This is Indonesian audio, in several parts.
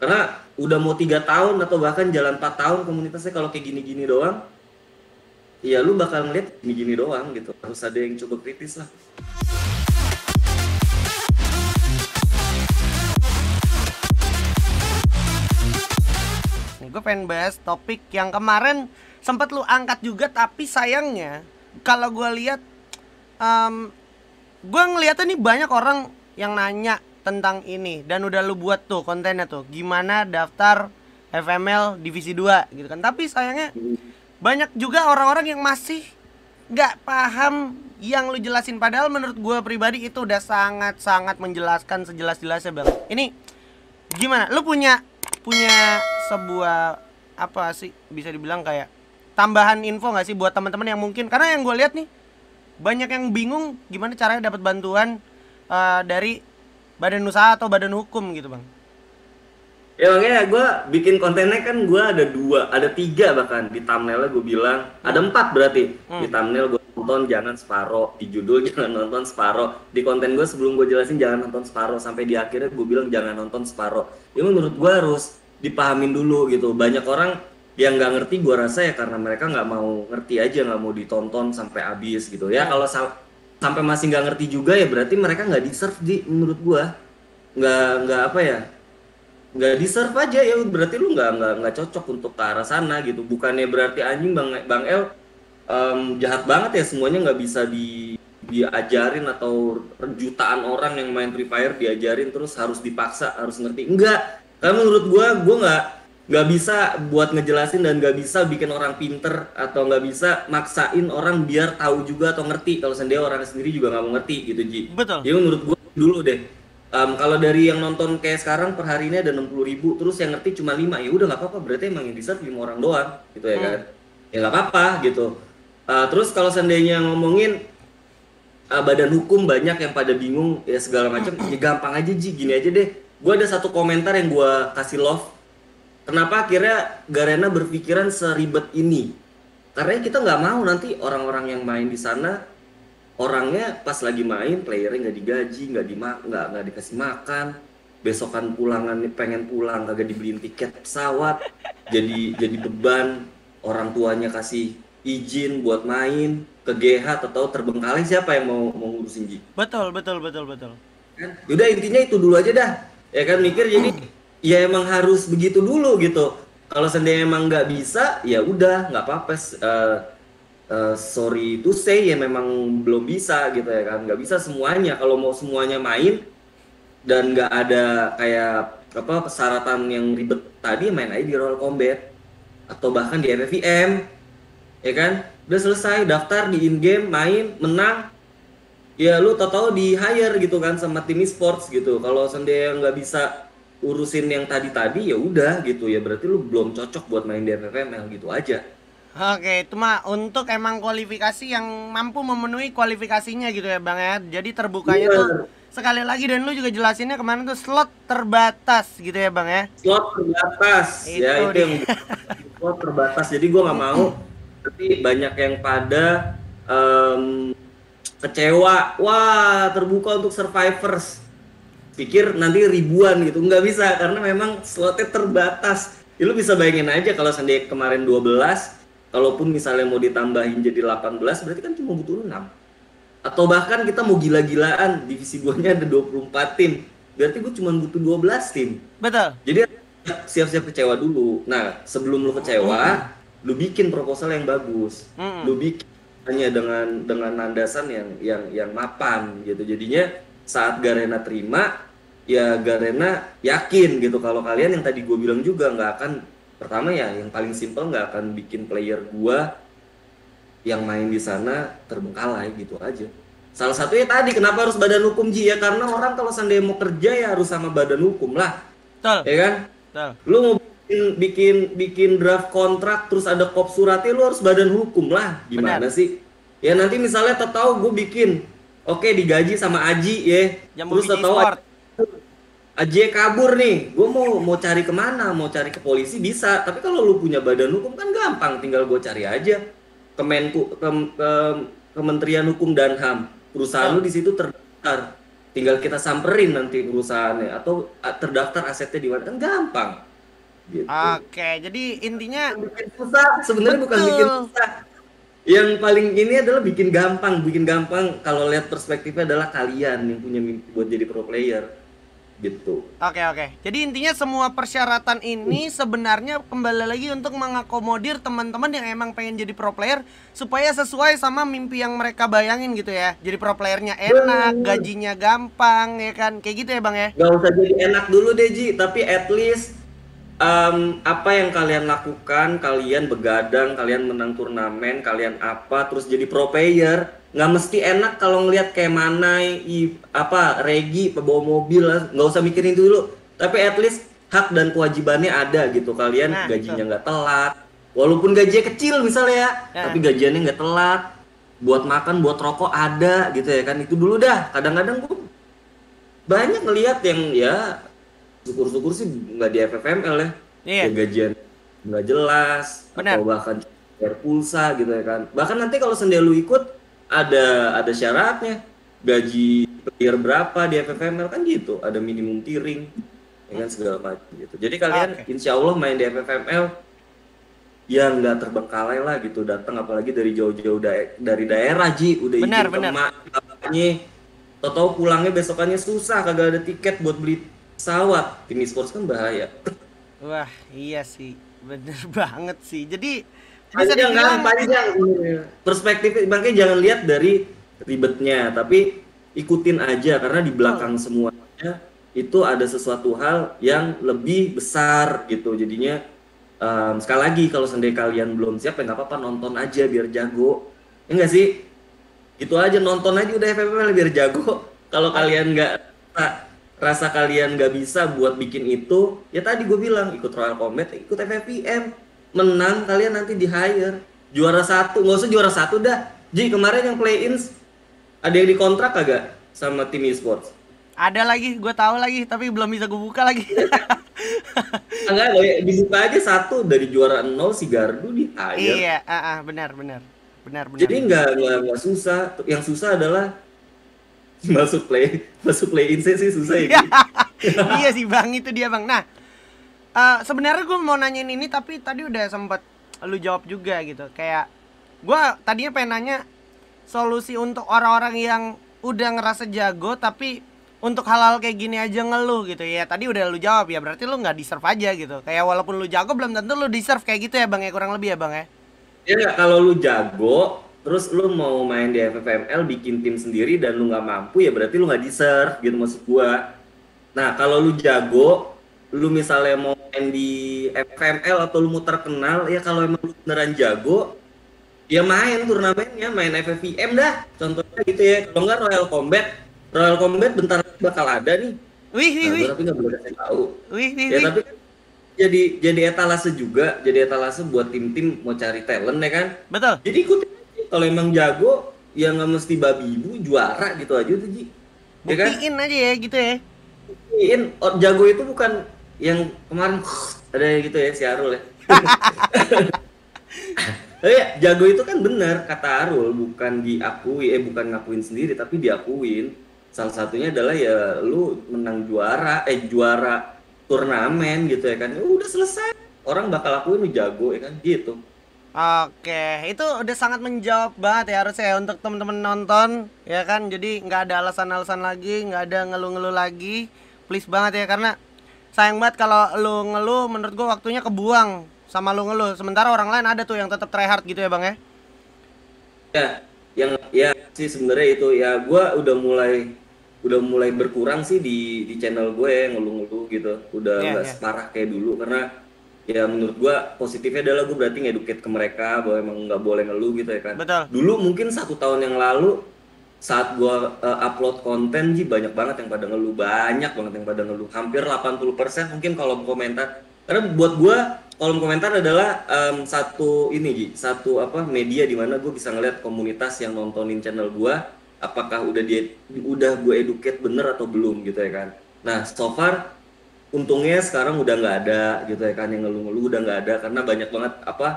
Karena udah mau 3 tahun atau bahkan jalan 4 tahun komunitasnya kalau kayak gini-gini doang, ya lu bakal ngeliat gini-gini doang gitu. Harus ada yang coba kritis lah. Nih gue pengen bahas topik yang kemarin sempat lu angkat juga, tapi sayangnya kalau gue lihat, gue ngeliatnya nih banyak orang yang nanya tentang ini dan udah lu buat tuh kontennya tuh gimana daftar FML divisi 2 gitu kan. Tapi sayangnya banyak juga orang-orang yang masih nggak paham yang lu jelasin, padahal menurut gue pribadi itu udah sangat-sangat menjelaskan sejelas-jelasnya bang. Ini gimana? Lu punya punya sebuah apa sih bisa dibilang kayak tambahan info nggak sih buat teman-teman yang mungkin, karena yang gue lihat nih banyak yang bingung gimana caranya dapat bantuan dari badan usaha atau badan hukum gitu bang. Ya makanya gue bikin kontennya kan gue ada 3 bahkan di thumbnailnya gue bilang ada 4 berarti di thumbnail gue nonton jangan separoh, di judul jangan nonton separoh, di konten gue sebelum gue jelasin jangan nonton separoh, sampai di akhirnya gue bilang jangan nonton separoh. Ya menurut gue harus dipahamin dulu gitu. Banyak orang yang nggak ngerti, gue rasa ya karena mereka nggak mau ngerti aja, nggak mau ditonton sampai habis gitu ya. Kalau sampai masih nggak ngerti juga ya berarti mereka nggak deserve menurut gue, nggak apa ya, nggak deserve aja ya, berarti lu nggak cocok untuk ke arah sana gitu. Bukannya berarti anjing bang El jahat banget ya, semuanya nggak bisa diajarin atau jutaan orang yang main Free Fire diajarin terus harus dipaksa harus ngerti, enggak. Karena menurut gue nggak bisa buat ngejelasin dan nggak bisa bikin orang pinter atau nggak bisa maksain orang biar tahu juga atau ngerti kalau sendiri orang sendiri juga nggak mau ngerti gitu Ji. Betul. Jadi menurut gue dulu deh, kalau dari yang nonton kayak sekarang per hari ini ada 60.000, terus yang ngerti cuma 5, ya udah nggak apa-apa, berarti emang yang deserve 5 orang doang gitu ya kan. Ya nggak apa-apa gitu. Terus kalau seandainya ngomongin badan hukum banyak yang pada bingung ya segala macam, ya gampang aja Ji, gini aja deh. Gue ada satu komentar yang gue kasih love. Kenapa akhirnya Garena berpikiran seribet ini? Karena kita nggak mau nanti orang-orang yang main di sana, orangnya pas lagi main playernya nggak digaji, nggak dikasih makan, besokan pulangan pengen pulang kagak dibeliin tiket pesawat, jadi beban, orang tuanya kasih izin buat main ke GH atau terbengkalai, siapa yang mau ngurusin Ji? Betul. Kan udah intinya itu dulu aja dah ya kan, mikir. Jadi ya emang harus begitu dulu gitu. Kalau seandainya emang nggak bisa ya udah nggak apa-apa, sorry to say ya memang belum bisa gitu ya kan, nggak bisa semuanya. Kalau mau semuanya main dan nggak ada kayak apa persyaratan yang ribet tadi, main aja di Royal Combat atau bahkan di FFVM ya kan, udah selesai daftar di in game, main menang ya lu tau-tau di hire gitu kan sama tim esports gitu. Kalau seandainya nggak bisa urusin yang tadi-tadi ya udah gitu ya, berarti lu belum cocok buat main di FFML gitu aja. Oke, itu mah untuk emang kualifikasi yang mampu memenuhi kualifikasinya gitu ya bang ya. Jadi terbukanya tuh sekali lagi, dan lu juga jelasinnya kemarin tuh slot terbatas gitu ya bang ya. Slot terbatas ya, itu yang slot terbatas. Jadi gue nggak mau tapi banyak yang pada kecewa, wah terbuka untuk survivors, pikir nanti ribuan gitu, nggak bisa karena memang slotnya terbatas. Ya, lu bisa bayangin aja kalau seandainya kemarin 12, kalaupun misalnya mau ditambahin jadi 18, berarti kan cuma butuh 6. Atau bahkan kita mau gila-gilaan, divisi 2-nya ada 24 tim, berarti gue cuma butuh 12 tim. Betul. Jadi siap-siap kecewa dulu. Nah, sebelum lu kecewa, lu bikin proposal yang bagus. Lu bikin hanya dengan landasan yang mapan gitu. Jadinya saat Garena terima, ya Garena yakin gitu kalau kalian yang tadi gue bilang juga nggak akan, pertama ya yang paling simpel, nggak akan bikin player gue yang main di sana terbengkalai gitu aja. Salah satunya tadi kenapa harus badan hukum Ji ya, karena orang kalau seandainya mau kerja ya harus sama badan hukum lah. Betul. Ya kan? Betul. Lu mau bikin draft kontrak terus ada kop suratnya, lu harus badan hukum lah. Gimana Benar. sih? Ya nanti misalnya tahu gue bikin oke digaji sama Aji ya. Jambu Terus biji tahu sport. Aji kabur nih. Gue mau cari kemana? Mau cari ke polisi bisa. Tapi kalau lu punya badan hukum kan gampang, tinggal gue cari aja. Kementerian Hukum dan HAM. Perusahaan lu di situ terdaftar. tinggal kita samperin nanti perusahaannya atau terdaftar asetnya di mana, kan gampang gitu. Oke, jadi intinya Bikin susah sebenarnya, bukan bikin betul. susah. Yang paling ini adalah bikin gampang kalau lihat perspektifnya adalah kalian yang punya mimpi buat jadi pro player gitu. Oke, oke. Jadi intinya semua persyaratan ini sebenarnya kembali lagi untuk mengakomodir teman-teman yang emang pengen jadi pro player supaya sesuai sama mimpi yang mereka bayangin gitu ya. Jadi pro playernya enak, Bener. gajinya gampang ya kan. Kayak gitu ya, Bang ya. Gak usah jadi enak dulu deh Ji, tapi at least apa yang kalian lakukan, kalian begadang, kalian menang turnamen, kalian apa, terus jadi pro player, nggak mesti enak kalau ngelihat kayak Manai, apa Regi, bawa mobil lah, nggak usah mikirin itu dulu. Tapi at least hak dan kewajibannya ada gitu, kalian Nah, betul. gajinya nggak telat, walaupun gajinya kecil misalnya ya, Nah, tapi gajiannya nggak telat, buat makan, buat rokok ada gitu ya kan, itu dulu dah. Kadang-kadang gue banyak ngelihat yang ya syukur-syukur sih nggak di FFML ya, ya iya, gajian nggak jelas atau benar. bahkan bayar pulsa gitu ya kan. Bahkan nanti kalau seandainya lu ikut ada syaratnya, gaji player berapa di FFML kan gitu, ada minimum tiering ya kan, segala macam gitu. Jadi kalian Oke. insya Allah main di FFML ya nggak terbengkalai lah gitu, datang apalagi dari jauh-jauh dari daerah Ji, udah Benar, izin ke benar. mak bapaknya, tau pulangnya besokannya susah, kagak ada tiket buat beli pesawat. Tim e-sports kan bahaya. Wah, iya sih. Bener banget sih. Jadi bisa Panjang kan, dibilang panjang. Perspektif makanya jangan lihat dari ribetnya, tapi ikutin aja karena di betul. belakang semuanya itu ada sesuatu hal yang lebih besar gitu. Jadinya sekali lagi kalau seandainya kalian belum siap ya nggak apa-apa, nonton aja biar jago. Ya enggak sih? Gitu aja, nonton aja udah FFML biar jago. Kalau Oke. kalian nggak rasa kalian nggak bisa buat bikin itu, ya tadi gue bilang ikut Royal Combat, ikut FFVM, menang kalian nanti di hire juara satu, nggak usah juara satu dah. Ji kemarin yang play-ins ada yang dikontrak kagak sama tim e-sports? Ada lagi, gue tahu lagi, tapi belum bisa gue buka lagi. Enggak, dibuka aja satu dari juara nol si Gardu di hire. Iya, benar, benar. Benar, benar, Jadi benar. nggak susah. Yang susah adalah masuk play in sih susah ya Iya, Gi. iya sih Bang, itu dia Bang. Nah, sebenarnya gue mau nanyain ini tapi tadi udah sempet lu jawab juga gitu. Kayak gue tadinya pengen nanya solusi untuk orang-orang yang udah ngerasa jago tapi untuk hal-hal kayak gini aja ngeluh gitu ya. Tadi udah lu jawab ya, berarti lu nggak deserve aja gitu. Kayak walaupun lu jago belum tentu lu deserve kayak gitu ya Bang ya, kurang lebih ya Bang ya. Ya nggak, kalau lu jago, terus lu mau main di FFML, bikin tim sendiri dan lu nggak mampu, ya berarti lu nggak deserve gitu maksud gua. Nah, kalau lu jago, lu misalnya mau main di FFML atau lu mau terkenal, ya kalau emang lu beneran jago, ya main turnamennya, main FFVM dah. Contohnya gitu ya. Kalau nggak Royal Combat bentar lagi bakal ada nih. Wih, wih, Nah, gua wih. tapi nggak boleh kasih tahu. Wih, wih, Ya wih. tapi kan jadi etalase juga, jadi etalase buat tim-tim mau cari talent ya kan. Betul. Jadi ikutin aja. Kalau emang jago, ya nggak mesti babi ibu juara gitu aja tuh Ji. Ya kan? Buktiin aja ya gitu ya. Buktiin, jago itu bukan yang kemarin ada gitu ya si Arul ya. Jago itu kan benar kata Arul, bukan diakui, bukan ngakuin sendiri tapi diakuin. Salah satunya adalah ya lu menang juara turnamen gitu ya kan. Ya udah selesai. Orang bakal akuin lu jago ya kan gitu. Oke, itu udah sangat menjawab banget ya harusnya ya untuk temen-temen nonton ya kan. Jadi nggak ada alasan-alasan lagi, nggak ada ngeluh-ngeluh lagi. Please banget ya karena sayang banget kalau lu ngeluh, menurut gua waktunya kebuang sama lu ngeluh. Sementara orang lain ada tuh yang tetap try hard gitu ya bang ya. Ya, yang ya sih sebenarnya itu ya gue udah mulai berkurang sih di channel gue ya, ngeluh-ngeluh gitu. Udah Iya, nggak iya. separah kayak dulu karena ya menurut gue positifnya adalah gue berarti ngedukate ke mereka bahwa emang nggak boleh ngeluh gitu ya kan. Betul. Dulu mungkin 1 tahun yang lalu saat gue upload konten sih banyak banget yang pada ngeluh, banyak banget yang pada ngeluh, hampir 80% mungkin kolom komentar. Karena buat gue kolom komentar adalah satu ini Ji, satu apa media di mana gue bisa ngeliat komunitas yang nontonin channel gue, apakah udah gue educate bener atau belum gitu ya kan. Nah so far untungnya sekarang udah nggak ada gitu ya kan, yang ngeluh-ngeluh udah nggak ada karena banyak banget apa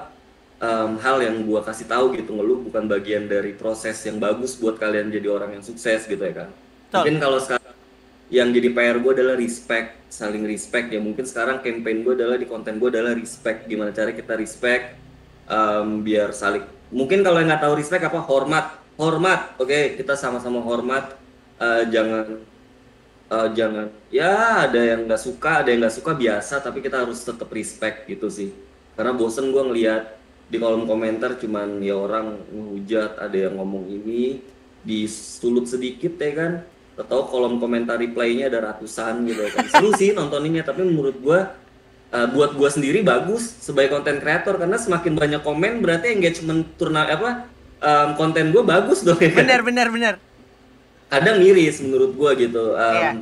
hal yang gue kasih tahu gitu. Ngeluh bukan bagian dari proses yang bagus buat kalian jadi orang yang sukses gitu ya kan. Betul. Mungkin kalau sekarang yang jadi PR gue adalah respect, saling respect ya. Mungkin sekarang campaign gue adalah di konten gue adalah respect, gimana cara kita respect, biar saling, mungkin kalau yang nggak tahu respect apa, hormat, hormat, oke, kita sama-sama hormat. Jangan jangan ya, ada yang nggak suka, ada yang nggak suka biasa, tapi kita harus tetap respect gitu sih. Karena bosen gue ngelihat di kolom komentar cuman ya orang ngehujat, ada yang ngomong ini disulut sedikit ya kan, atau kolom komentar reply-nya ada ratusan gitu kan. Seru sih nontoninnya, tapi menurut gue buat gue sendiri bagus sebagai konten kreator, karena semakin banyak komen berarti engagement konten gue bagus dong ya. Bener. Kadang miris menurut gua gitu, Iya.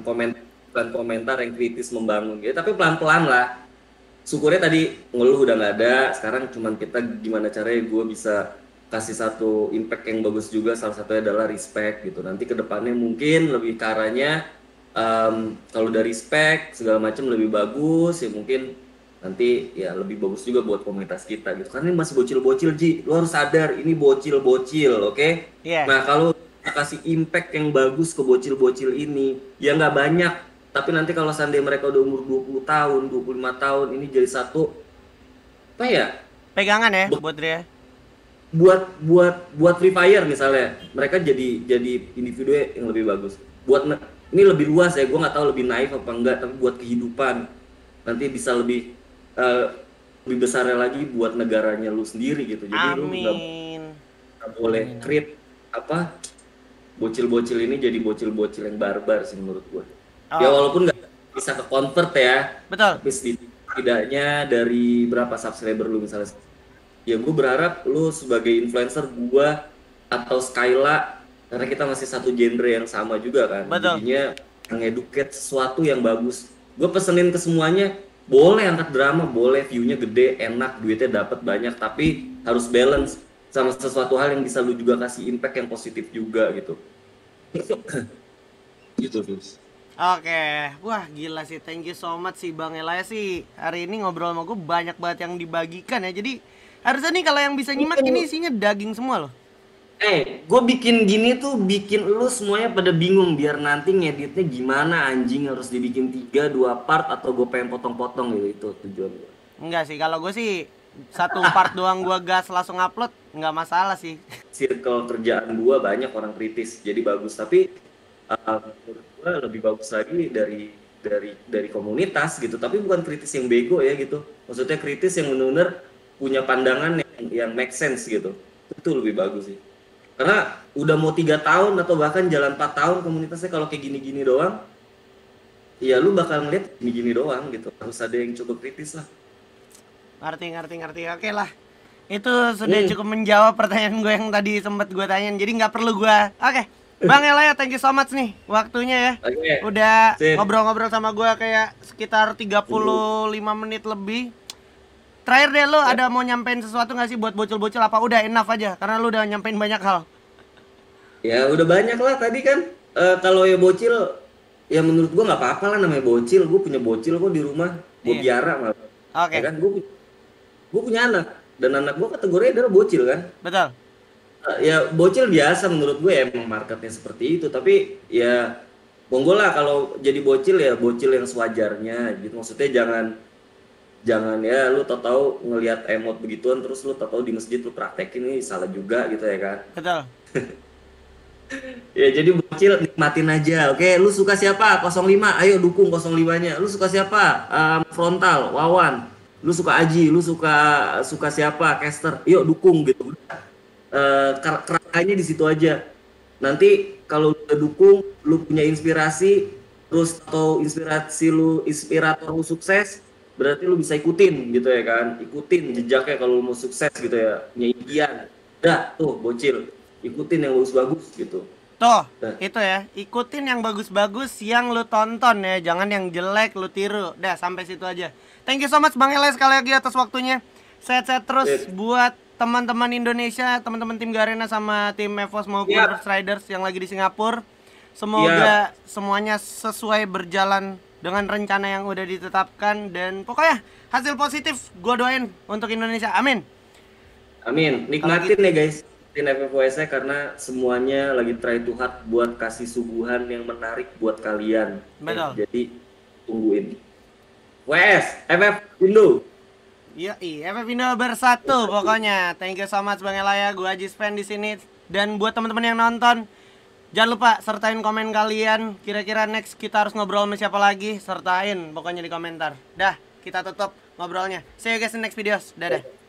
komentar yang kritis membangun gitu, tapi pelan-pelan lah. Syukurnya tadi ngeluh udah nggak ada, sekarang cuman kita gimana caranya gua bisa kasih satu impact yang bagus juga, salah satunya adalah respect gitu. Nanti kedepannya mungkin lebih ke arahnya, kalau dari respect segala macam lebih bagus ya, mungkin nanti ya lebih bagus juga buat komunitas kita gitu. Karena ini masih bocil-bocil, Ji, lu harus sadar ini bocil-bocil, oke? Iya. Nah kalau kasih impact yang bagus ke bocil-bocil ini ya nggak banyak, tapi nanti kalau seandainya mereka udah umur 20 tahun 25 tahun, ini jadi satu apa ya, Pegangan ya buat dia. buat Free Fire misalnya, mereka jadi individu yang lebih bagus ini lebih luas ya, gue nggak tahu lebih naif apa enggak, tapi buat kehidupan nanti bisa lebih besarnya lagi buat negaranya lu sendiri gitu. Jadi lu nggak Amin. boleh create apa, bocil-bocil ini jadi bocil-bocil yang barbar sih menurut gue. Ya Oh, walaupun nggak bisa ke convert ya, betul. tapi setidaknya dari berapa subscriber lu misalnya. Ya gue berharap lu sebagai influencer gue atau Skyla, karena kita masih satu genre yang sama juga kan. Betul. Jadinya ngeduket sesuatu yang bagus. Gue pesenin ke semuanya, boleh angkat drama, boleh view-nya gede, enak, duitnya dapat banyak, tapi harus balance sama sesuatu hal yang bisa lu juga kasih impact yang positif juga gitu. Gitu, Fis. Oke, wah gila sih, thank you so much sih Bang Elaya sih. Hari ini ngobrol sama gue banyak banget yang dibagikan ya. Jadi harusnya nih kalau yang bisa nyimak ini isinya daging semua loh. Gue bikin gini tuh bikin lu semuanya pada bingung, biar nanti ngeditnya gimana anjing, harus dibikin 3-2 part atau gue pengen potong-potong gitu, itu tujuan gue. Enggak sih, kalau gue sih satu part doang gue gas langsung upload, nggak masalah sih. Circle kerjaan gue banyak orang kritis, jadi bagus, tapi menurut gue lebih bagus lagi dari komunitas gitu, tapi bukan kritis yang bego ya gitu, maksudnya kritis yang benar-benar punya pandangan yang make sense gitu, itu lebih bagus sih. Karena udah mau 3 tahun atau bahkan jalan 4 tahun komunitasnya, kalau kayak gini-gini doang ya lu bakal ngeliat gini-gini doang gitu, harus ada yang coba kritis lah. Ngerti. Oke lah. Itu sudah cukup menjawab pertanyaan gue yang tadi sempat gue tanyain. Jadi nggak perlu gue. Oke. Bang Elaya, thank you so much nih waktunya ya. Oke. Udah Sip. ngobrol-ngobrol sama gue kayak sekitar 35 menit lebih. Terakhir deh, lu ada mau nyampein sesuatu nggak sih buat bocil-bocil, apa udah enough aja? Karena lu udah nyampein banyak hal. Ya udah banyak lah tadi kan. Kalau ya bocil, ya menurut gua nggak apa-apa lah, namanya bocil. Gue punya bocil kok di rumah, gue Iya. biara malah. Oke. Ya kan, gue punya anak, dan anak gue kategorinya adalah bocil kan. Betul. Ya bocil biasa menurut gue, ya emang marketnya seperti itu, tapi ya monggo lah kalau jadi bocil, ya bocil yang sewajarnya gitu. Maksudnya jangan ya lu tahu ngelihat emot begituan terus lu tahu di masjid lu praktekin, ini salah juga gitu ya kan. Betul. Ya jadi bocil nikmatin aja. Oke, lu suka siapa? 05, ayo dukung 05-nya. Lu suka siapa? Frontal, Wawan. Lu suka Aji, lu suka siapa? Caster. Yuk dukung gitu. Kerangkanya di situ aja. Nanti kalau udah dukung, lu punya inspirasi, terus atau inspirator lu sukses, berarti lu bisa ikutin gitu ya kan. Ikutin jejaknya kalau lu mau sukses gitu ya. Punya impian. Udah tuh bocil, ikutin yang bagus-bagus gitu. Tuh, itu ya. Ikutin yang bagus-bagus yang lu tonton ya. Jangan yang jelek lu tiru. Dah, sampai situ aja. Thank you so much Bang Elay sekali lagi atas waktunya. Sehat-sehat terus buat teman-teman Indonesia, teman-teman tim Garena sama tim Evos maupun First Riders yang lagi di Singapura. Semoga semuanya sesuai berjalan dengan rencana yang udah ditetapkan, dan pokoknya hasil positif gue doain untuk Indonesia. Amin. Amin. Nikmatin ya guys. Tim FFWC karena semuanya lagi try to hard buat kasih suguhan yang menarik buat kalian. Betul. Jadi tungguin. WS, FF Indo. Iya, FF Indo bersatu pokoknya. Thank you so much Bang Elaya, gua Ajis fan di sini. Dan buat teman-teman yang nonton, jangan lupa sertain komen kalian. Kira-kira next kita harus ngobrol sama siapa lagi? Sertain pokoknya di komentar. Dah, kita tutup ngobrolnya. See you guys in next videos. Dadah.